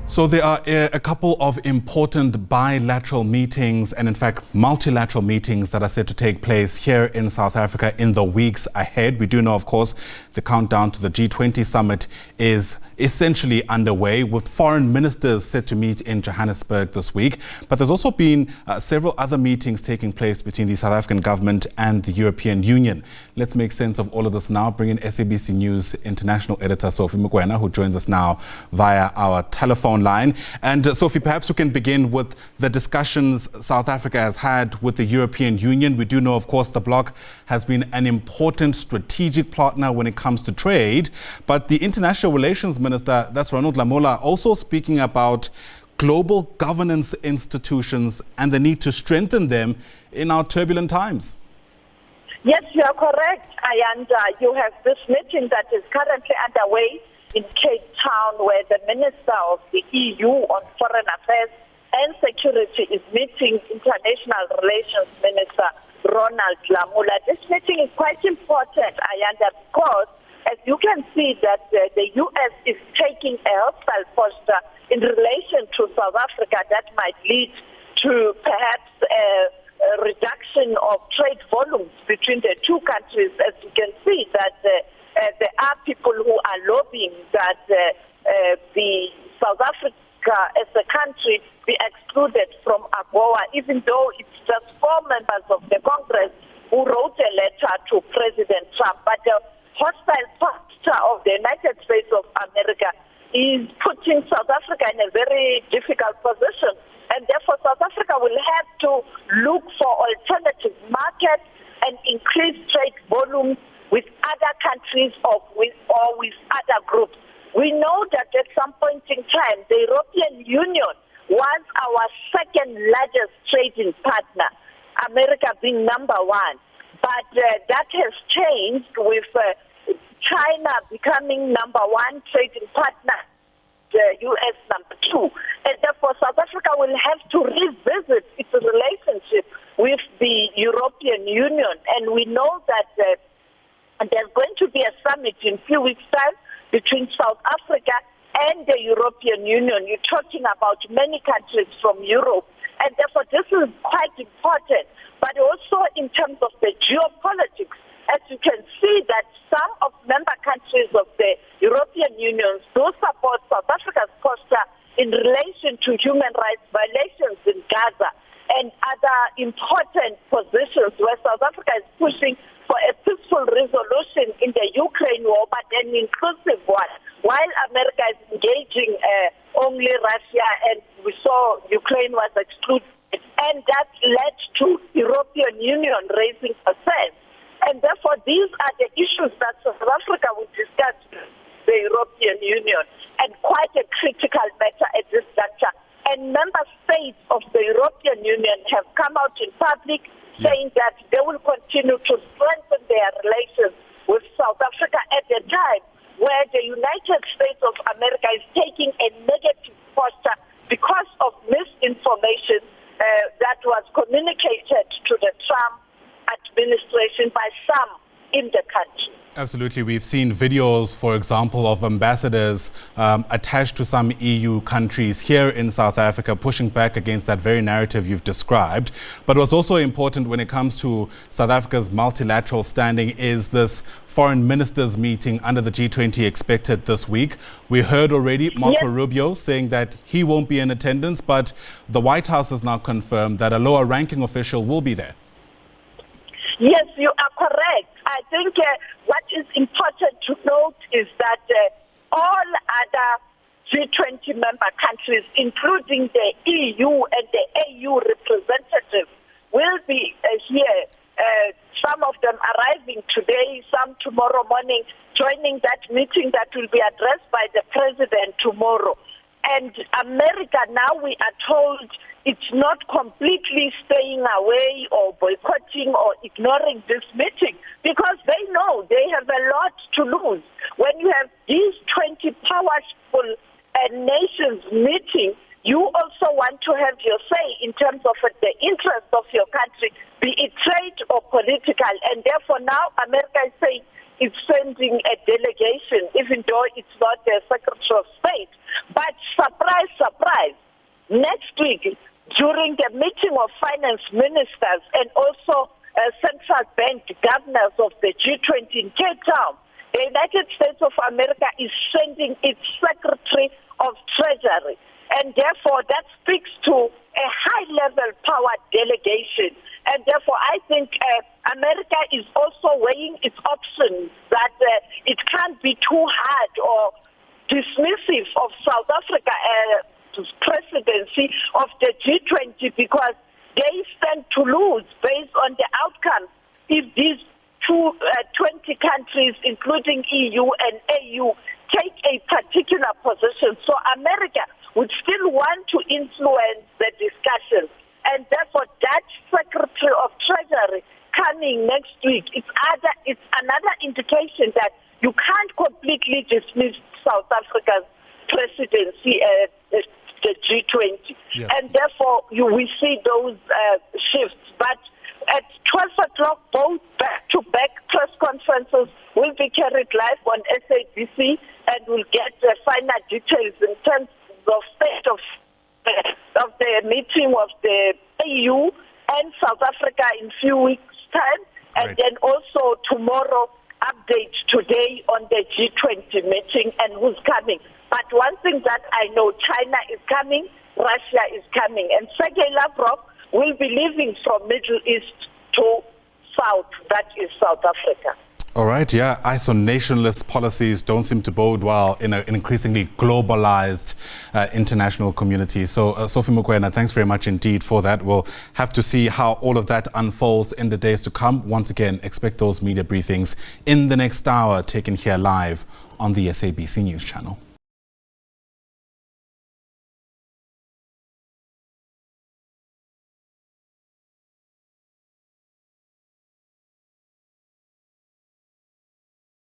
So there are a couple of important bilateral meetings and in fact multilateral meetings that are set to take place here in South Africa in the weeks ahead. We do know, of course, the countdown to the G20 summit is essentially underway, with foreign ministers set to meet in Johannesburg this week. But there's also been several other meetings taking place between the South African government and the European Union. Let's make sense of all of this now. Bring in SABC News International Editor Sophie Mokoena, who joins us now via our telephone line. And Sophie, perhaps we can begin with the discussions South Africa has had with the European Union. We do know, of course, the bloc has been an important strategic partner when it comes to trade. But the International Relations Minister, that's Ronald Lamola, also speaking about global governance institutions and the need to strengthen them in our turbulent times. Yes, you are correct, Ayanda. You have this meeting that is currently underway in Cape Town, where the Minister of the EU on Foreign Affairs and Security is meeting International Relations Minister Ronald Lamola. This meeting is quite important, Ayanda, because as you can see that the US is taking a hostile posture in relation to South Africa that might lead to perhaps a reduction of trade volumes between the two countries. As you can see that there are people who are lobbying that the South Africa as a country be excluded from AGOA, even though it's just 4 members of the Congress who wrote a letter to President Trump. But the hostile posture of the United States of America is putting South Africa in a very difficult position. And therefore, South Africa will have to look for alternative markets and increase trade volumes with other countries or with other groups. We know that at some point in time, the European Union was our second largest trading partner, America being number one. But that has changed with China becoming number one trading partner, the US number two. And therefore, South Africa will have to revisit its relationship with the European Union. And we know that there's going to be a summit in a few weeks' time between South Africa and the European Union. You're talking about many countries from Europe. And therefore, this is quite important. But also in terms of the geopolitics, as you can see that some of member countries of the European Union do support South Africa's posture in relation to human rights violations in Gaza and other important positions where South Africa is pushing for a peaceful resolution in the Ukraine war, but an inclusive one, while America is engaging only Russia, and we saw Ukraine was excluded, and that led to European Union raising concerns. And therefore, these are the issues that South Africa will discuss with the European Union, and quite a critical matter at this juncture. And member states of the European Union have come out in public saying that they will continue to strengthen their relations with South Africa at a time where the United States of America is taking a negative posture because of misinformation that was communicated to the Trump administration by some in the country. Absolutely. We've seen videos, for example, of ambassadors attached to some EU countries here in South Africa pushing back against that very narrative you've described. But what's also important when it comes to South Africa's multilateral standing is this foreign ministers meeting under the G20 expected this week. We heard already Marco Rubio saying that he won't be in attendance, but the White House has now confirmed that a lower ranking official will be there. Yes, you are correct. I think what is important to note is that all other G20 member countries, including the EU and the AU representatives, will be here. Some of them arriving today, some tomorrow morning, joining that meeting that will be addressed by the president tomorrow. And America, now we are told, it's not completely staying away or boycotting or ignoring this meeting, because they know they have a lot to lose. When you have these 20 powerful nations meeting, you also want to have your say in terms of the interest of your country, be it trade or political. And therefore now America is saying is sending a delegation, even though it's not the Secretary of State. But surprise, surprise, next week, during the meeting of finance ministers and also central bank governors of the G20 in Cape Town, the United States of America is sending its Secretary of Treasury. And therefore, that speaks to a high-level power delegation. And therefore, I think America is also weighing its options, that it can't be too hard or dismissive of South Africa's presidency of the G20, because they stand to lose based on the outcome if these 20 countries, including EU and AU, take a particular position. So America would still want to influence the discussion. And therefore, that Secretary of Treasury coming next week, it's another indication that you can't completely dismiss South Africa's presidency at the G20. Yeah. And therefore, we see those shifts. But at 12 o'clock, both back-to-back press conferences will be carried live on SABC, and we'll get the final details in terms of state of the meeting of the EU and South Africa in a few weeks' time, and then also tomorrow update today on the G20 meeting and who's coming. But one thing that I know, China is coming, Russia is coming, and Sergei Lavrov will be leaving from Middle East to South, that is South Africa. All right, yeah, isolationist policies don't seem to bode well in an increasingly globalized international community. So, Sophie Mokoena, thanks very much indeed for that. We'll have to see how all of that unfolds in the days to come. Once again, expect those media briefings in the next hour, taken here live on the SABC News channel.